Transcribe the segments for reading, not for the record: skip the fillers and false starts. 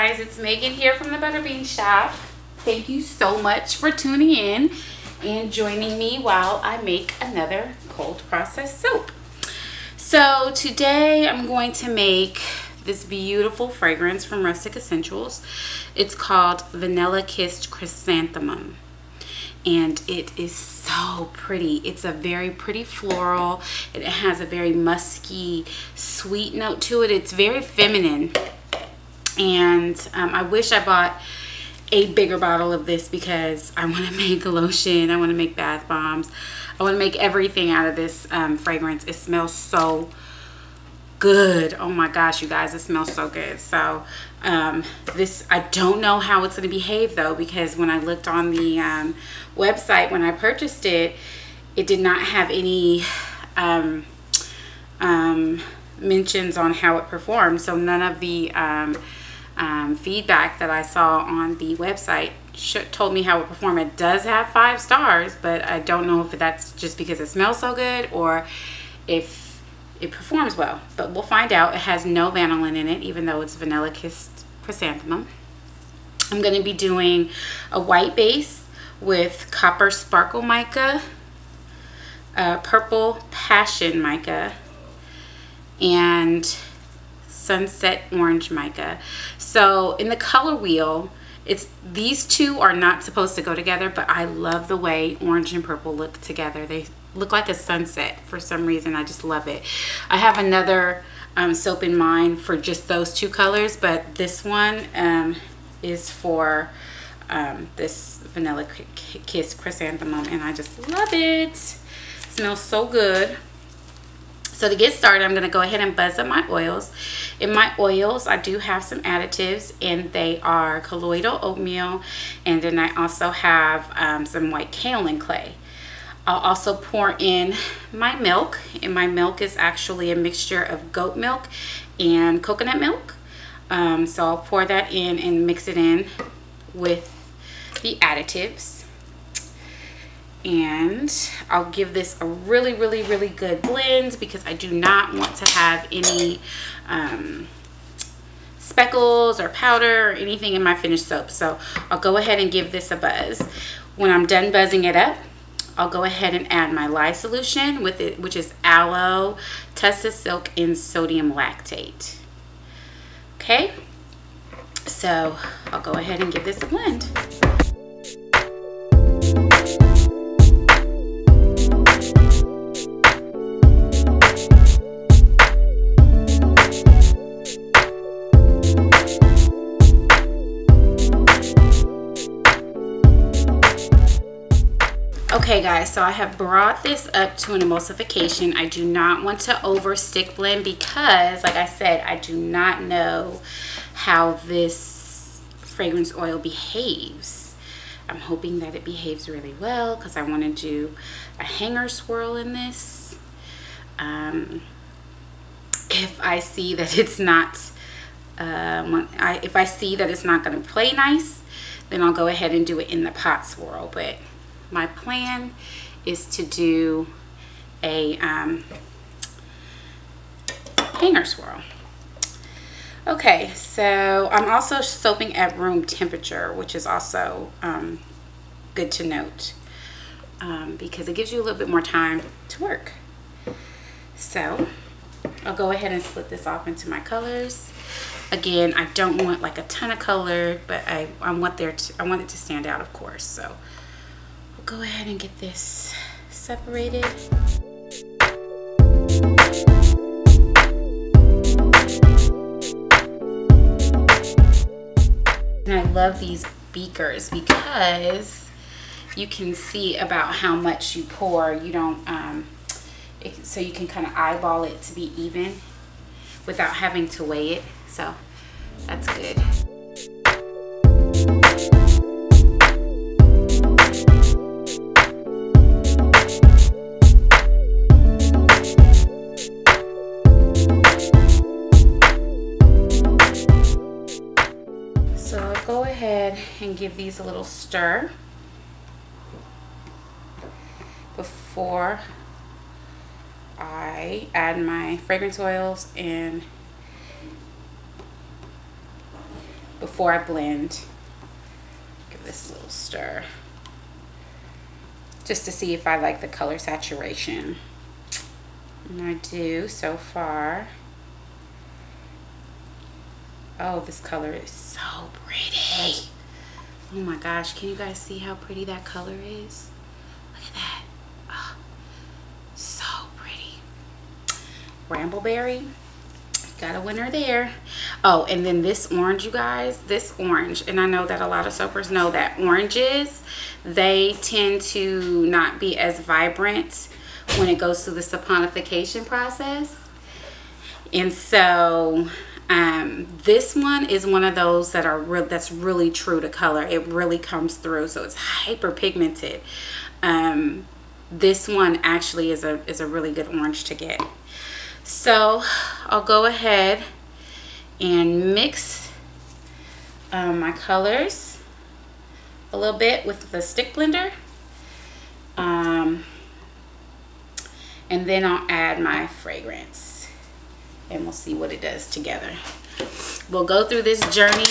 guys, it's Megan here from the Butterbean Shop. Thank you so much for tuning in and joining me while I make another cold processed soap. So today I'm going to make this beautiful fragrance from Rustic Essentials. It's called Vanilla Kissed Chrysanthemum. And it is so pretty. It's a very pretty floral. It has a very musky, sweet note to it. It's very feminine. And I wish I bought a bigger bottle of this because I want to make lotion. I want to make bath bombs. I want to make everything out of this fragrance. It smells so good. Oh my gosh, you guys, it smells so good. So this, I don't know how it's going to behave though, because when I looked on the website when I purchased it, it did not have any mentions on how it performed. So none of the feedback that I saw on the website told me how it performed. It does have 5 stars, but I don't know if that's just because it smells so good or if it performs well, but we'll find out. It has no vanillin in it, even though it's Vanilla Kissed Chrysanthemum. I'm going to be doing a white base with Copper Sparkle Mica, Purple Passion Mica, and Sunset Orange Mica. So in the color wheel, these two are not supposed to go together, but I love the way orange and purple look together. They look like a sunset for some reason. I just love it. I have another soap in mind for just those 2 colors, but this one is for this Vanilla Kiss Chrysanthemum, and I just love it. It smells so good. So to get started, I'm going to go ahead and buzz up my oils. In my oils, I do have some additives, and they are colloidal oatmeal, and then I also have some white kaolin clay. I'll also pour in my milk, and my milk is actually a mixture of goat milk and coconut milk. So I'll pour that in and mix it in with the additives. And I'll give this a really good blend because I do not want to have any speckles or powder or anything in my finished soap. So I'll go ahead and give this a buzz. When I'm done buzzing it up, I'll go ahead and add my lye solution with it, which is aloe, Tussa Silk, and sodium lactate. Okay, so I'll go ahead and give this a blend. Okay guys, so I have brought this up to an emulsification. I do not want to over stick blend because, like I said, I do not know how this fragrance oil behaves. I'm hoping that it behaves really well because I want to do a hanger swirl in this. If I see that it's not, if I see that it's not going to play nice, then I'll go ahead and do it in the pot swirl. But my plan is to do a hanger swirl. Okay, so I'm also soaping at room temperature, which is also good to note because it gives you a little bit more time to work. So I'll go ahead and split this off into my colors. Again, I don't want like a ton of color, but I want it to stand out, of course. So go ahead and get this separated. And I love these beakers because you can see about how much you pour. You don't, so you can kind of eyeball it to be even without having to weigh it. So that's good. Go ahead and give these a little stir before I add my fragrance oils and before I blend. Give this a little stir just to see if I like the color saturation. And I do so far. Oh, this color is so pretty. Oh my gosh, can you guys see how pretty that color is? Look at that. Oh, so pretty. Brambleberry, got a winner there. Oh, and then this orange, you guys, this orange, and I know that a lot of soapers know that oranges, they tend to not be as vibrant when it goes through the saponification process. And so this one is one of those that are that's really true to color. It really comes through, so it's hyper pigmented. This one actually is a really good orange to get. So I'll go ahead and mix my colors a little bit with the stick blender, and then I'll add my fragrance and we'll see what it does together. We'll go through this journey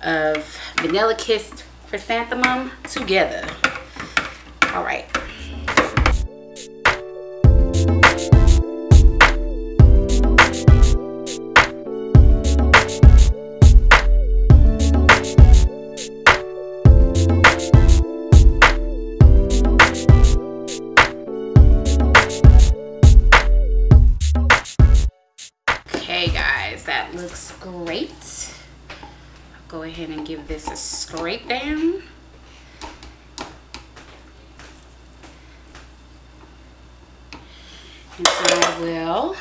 of vanilla kissed chrysanthemum together. All right. Okay guys, that looks great. I'll go ahead and give this a scrape down. And so I will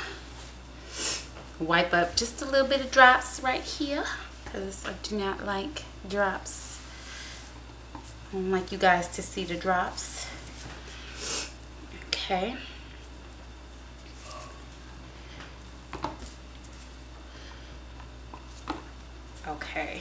wipe up just a little bit of drops right here because I do not like drops. I don't like you guys to see the drops. Okay. Okay.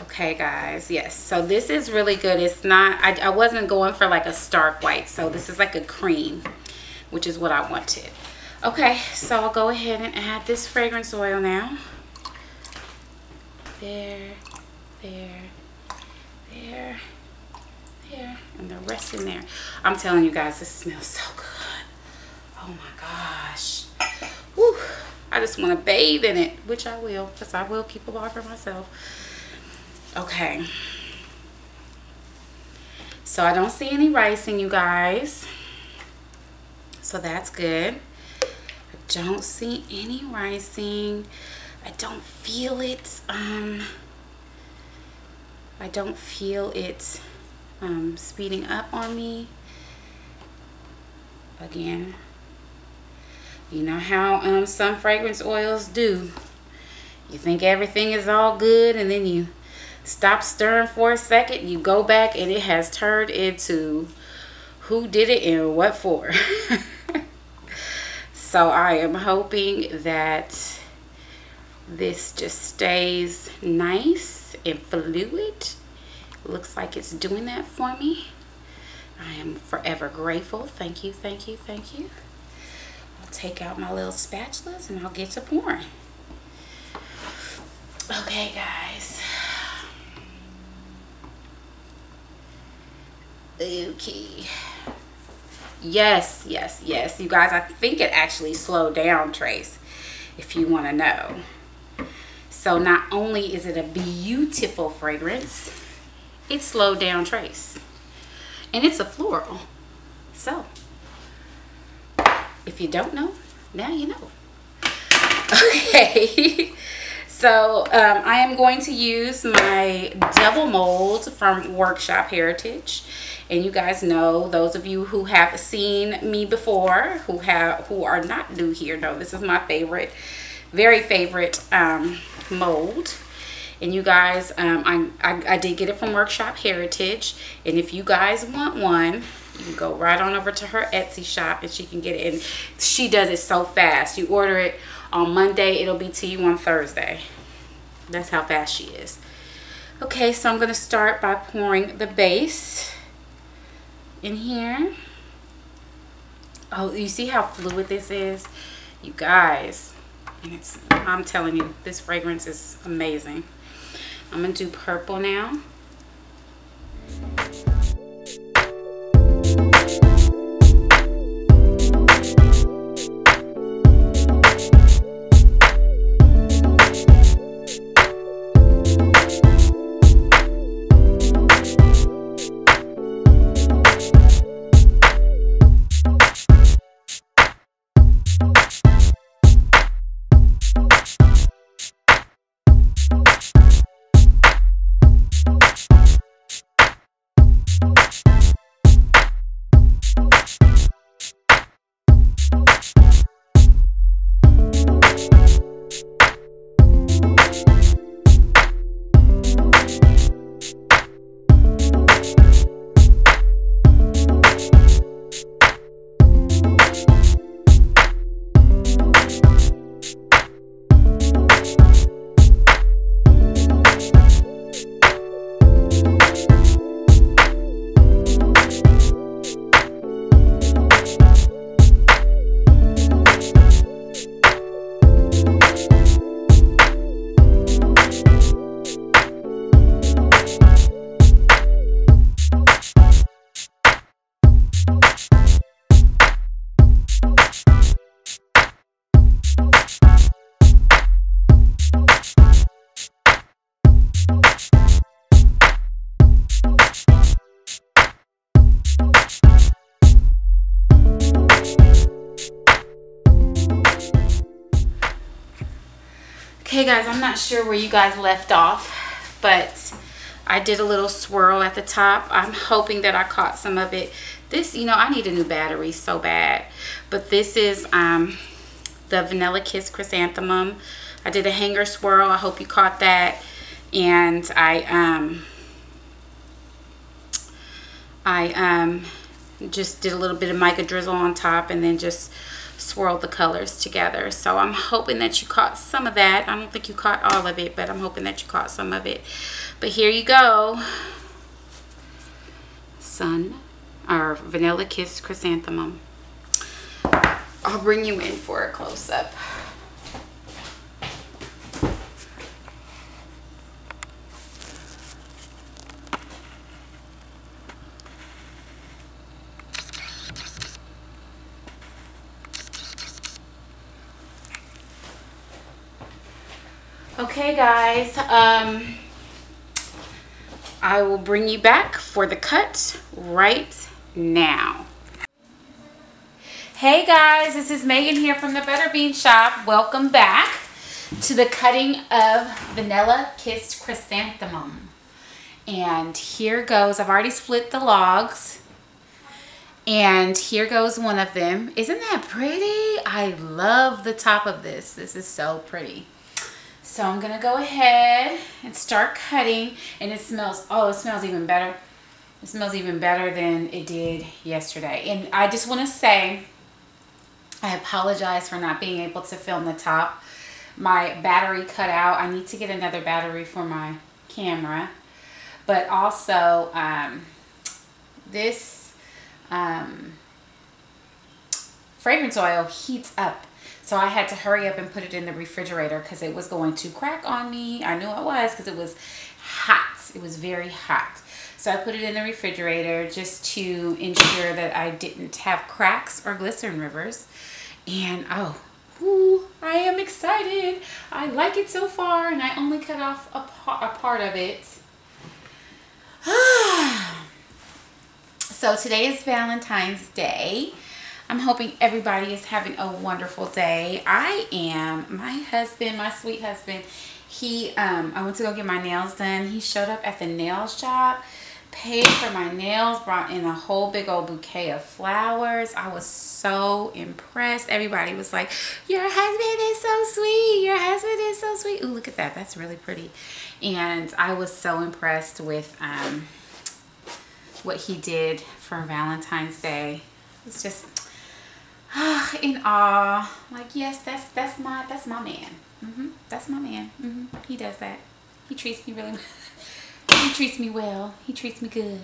Okay guys, yes, so this is really good. It's not, I wasn't going for like a stark white, so this is like a cream, which is what I wanted. Okay, so I'll go ahead and add this fragrance oil now. There, there, there, there, and the rest in there. I'm telling you guys, this smells so good. Oh my gosh. Whew. I just want to bathe in it, which I will, because I will keep a bar for myself. Okay. So I don't see any ricing, you guys. So that's good. I don't see any ricing. I don't feel it. I don't feel it speeding up on me. Again, you know how some fragrance oils do. You think everything is all good, and then you stop stirring for a second, you go back, and it has turned into who did it and what for. So I am hoping that this just stays nice and fluid. Looks like it's doing that for me. I am forever grateful. Thank you, thank you, thank you. I'll take out my little spatulas and I'll get to pouring. Okay guys. Okay. Yes, yes, yes. You guys, I think it actually slowed down, Trace, if you want to know. So not only is it a beautiful fragrance, it slowed down, Trace. And it's a floral. So, if you don't know, now you know. Okay. So, I am going to use my double mold from Workshop Heritage. And you guys know, those of you who have seen me before, who are not new here, know this is my favorite, very favorite mold. And you guys, I did get it from Workshop Heritage. And if you guys want one, you can go right on over to her Etsy shop and she can get it. And she does it so fast. You order it on Monday, it'll be to you on Thursday. That's how fast she is. Okay, so I'm going to start by pouring the base in here. Oh, you see how fluid this is? You guys. And it's, I'm telling you, this fragrance is amazing. I'm going to do purple now. Okay guys, I'm not sure where you guys left off, but I did a little swirl at the top. I'm hoping that I caught some of it. This, you know, I need a new battery so bad. But this is the Vanilla Kiss Chrysanthemum. I did a hanger swirl. I hope you caught that. And I just did a little bit of mica drizzle on top and then just swirled the colors together. So I'm hoping that you caught some of that. I don't think you caught all of it, but I'm hoping that you caught some of it. But here you go. Vanilla Kiss Chrysanthemum. I'll bring you in for a close-up. Okay guys, I will bring you back for the cut right now. Hey guys, this is Megan here from the Butterbean Shop. Welcome back to the cutting of Vanilla Kiss Chrysanthemum. And here goes, I've already split the logs. And here goes one of them. Isn't that pretty? I love the top of this. This is so pretty. So I'm going to go ahead and start cutting, and it smells, oh, it smells even better. It smells even better than it did yesterday. And I just want to say, I apologize for not being able to film the top. My battery cut out. I need to get another battery for my camera. But also, this fragrance oil heats up. So I had to hurry up and put it in the refrigerator because it was going to crack on me. I knew it was because it was hot. It was very hot. So I put it in the refrigerator just to ensure that I didn't have cracks or glycerin rivers. And oh, ooh, I am excited. I like it so far, and I only cut off a part of it. So today is Valentine's Day. I'm hoping everybody is having a wonderful day. I am. My husband, my sweet husband, he, I went to go get my nails done. He showed up at the nail shop, paid for my nails, brought in a whole big old bouquet of flowers. I was so impressed. Everybody was like, your husband is so sweet. Your husband is so sweet. Ooh, look at that. That's really pretty. And I was so impressed with what he did for Valentine's Day. It's just in awe. Like, yes, that's my man. That's my man. He does that. He treats me really well. He treats me well. He treats me good.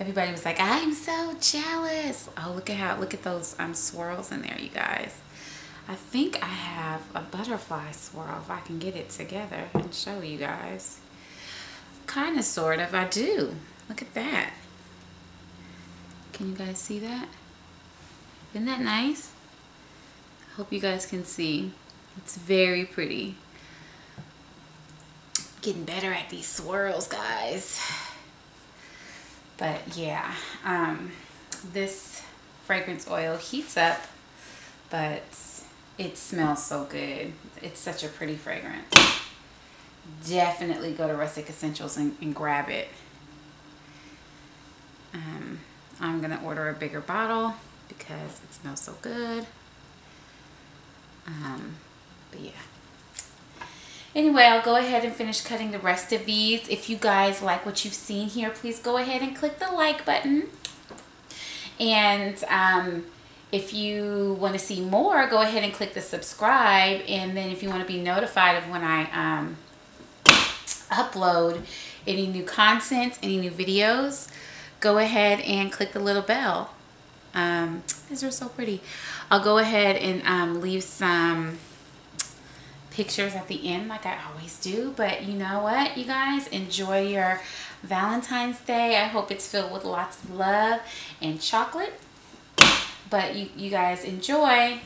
Everybody was like, I'm so jealous. Oh, look at those swirls in there, you guys. I think I have a butterfly swirl if I can get it together and show you guys. Kind of, sort of, I do. Look at that. Can you guys see that? Isn't that nice? I hope you guys can see. It's very pretty. Getting better at these swirls, guys. But yeah, this fragrance oil heats up, but it smells so good. It's such a pretty fragrance. Definitely go to Rustic Essentials and grab it. I'm gonna order a bigger bottle because it smells so good. But yeah. Anyway, I'll go ahead and finish cutting the rest of these. If you guys like what you've seen here, please go ahead and click the like button. And if you want to see more, go ahead and click the subscribe. And then if you want to be notified of when I upload any new content, any new videos, go ahead and click the little bell. These are so pretty. I'll go ahead and leave some pictures at the end like I always do. But you know what, you guys, enjoy your Valentine's Day. I hope it's filled with lots of love and chocolate. But you guys enjoy.